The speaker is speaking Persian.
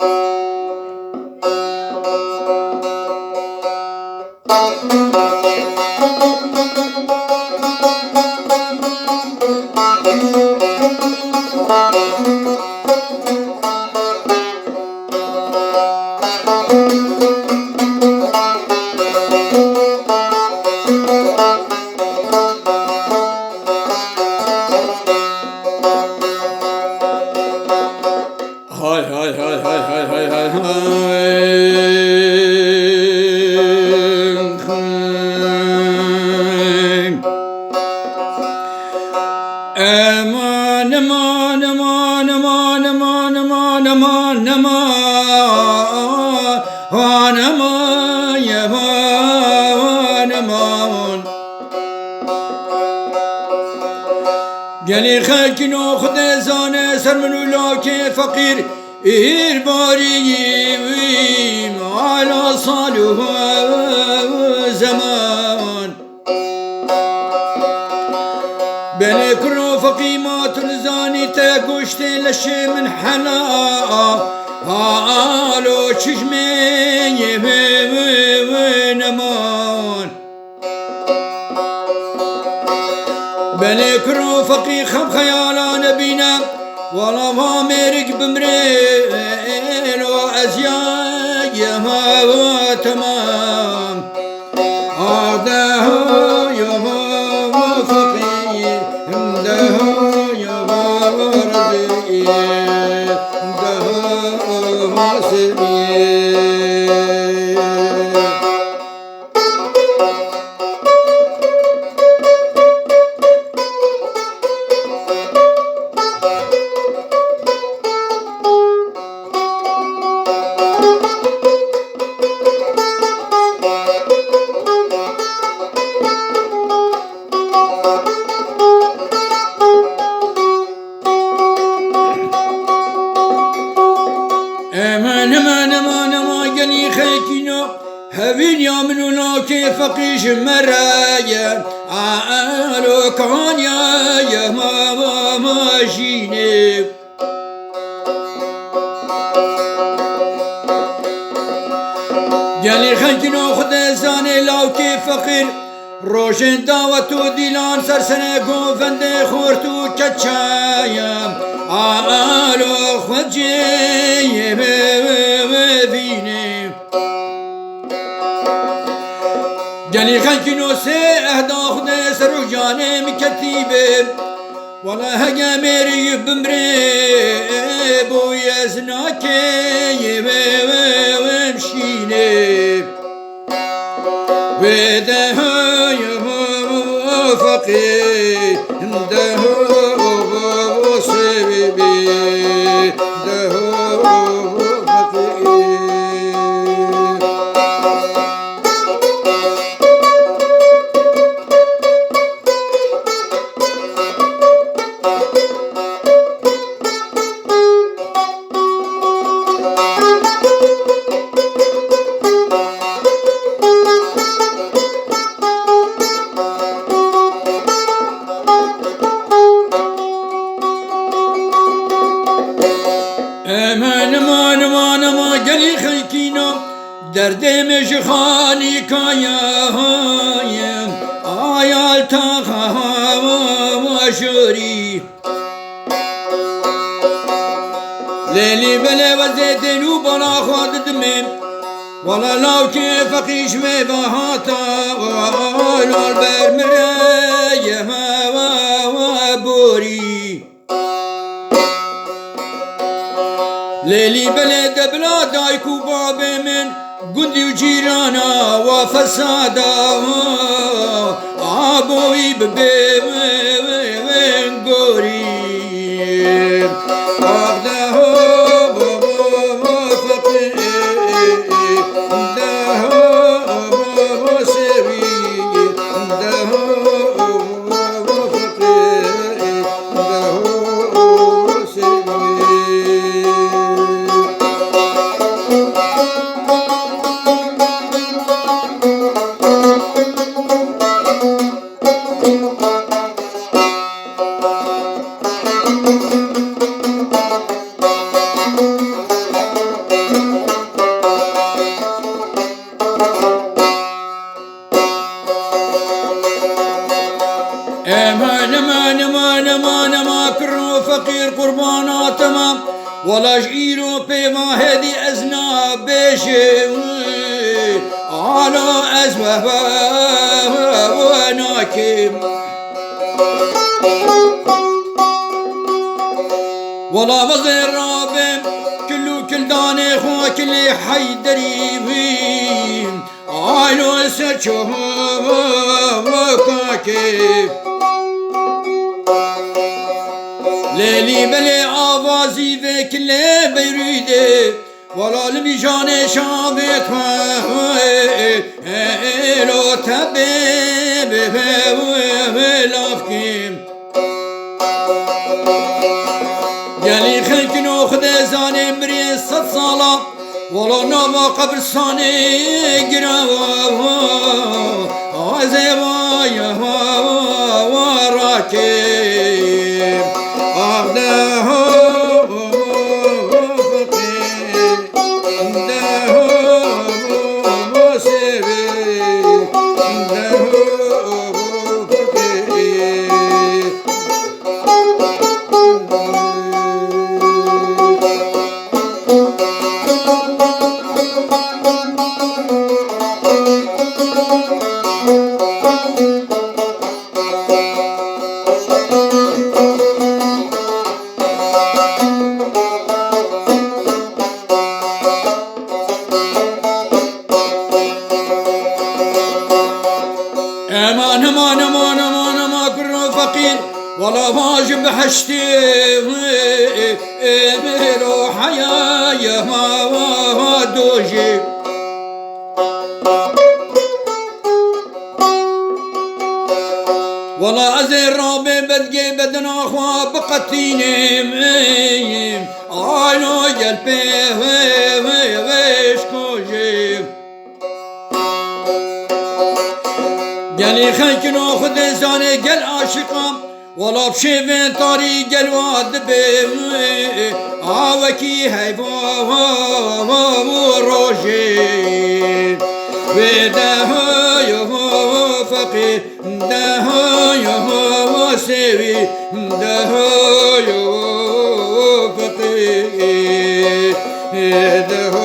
هاي هاي هاي هاي هاي هاي هاي هاي امان امان امان امان امان امان امان امان امان يا امان امان گلی خلک نو خود زانه سر منو لاکه فقیر ایر باری مالا سالو زمان بله کرو فقیمات الزانی تا گوشت لشه من حلا حالو چشمه نمان بله کرو فقی خب خیالا نبینا والا ما مرق بمريل وأزياء يا تمام هذا هو يا فقي ده يا رزقي ده مسمي امان امان امان امان گلی خیکینو هوین یا منو لاکه فقیش مرایا آلو کانیا یا ما ماشینه گلی خیکینو خود زانه لاکه فقیر روشن دعوتو دیلان سرسنه گوفند خورتو کچایم آلو خجه ببینه گلی خلکینو سه اهدا خود سرو جانه مکتیبه والا هگه میری بمره بوی ازناکه بمشینه وده فقي ده سببي ده فقي امان امان امان امان گلی خیکینو درد مشخانی کایم آیال تاخم مشوری لیلی بله وزیدنو بنا خود دمیم والا لاوکی فقیش می بهاتا والال برمره و بوری لیلی بله دبلا دایکو باب من گندی و جیرانا و فسادا آبوی ببه گوری آخده فقی ده سوی ده ولا جيرو بما هدي أزنا بيشي على أزوه وناكم ولا وزير رابم كل داني خوا كل حيدري بين على سرچه وكاكب ليلي بلي آوازي ذيك اللي بيريده ولا الميجان شابك لو تبيب لافكيم يلي خلق نوخد زاني مري 100 صالة ولا نوما قبر صاني قراوا عزيوايا وراكيم أغداه امان امان امان امان ما كرو فقير ولا واجب حشتي ميرو حيايا ما دوجي ولا ازير رابي بدقي بدنا اخوا بقتيني عينو قلبي ويش كوجي قالي خلك ناخذ زاني قال عاشقام ولا بشيفين طاري قال وادبي عاوكي هيفا وروجي وده يهو فقير ده يهو سوي ده يهو فقير ده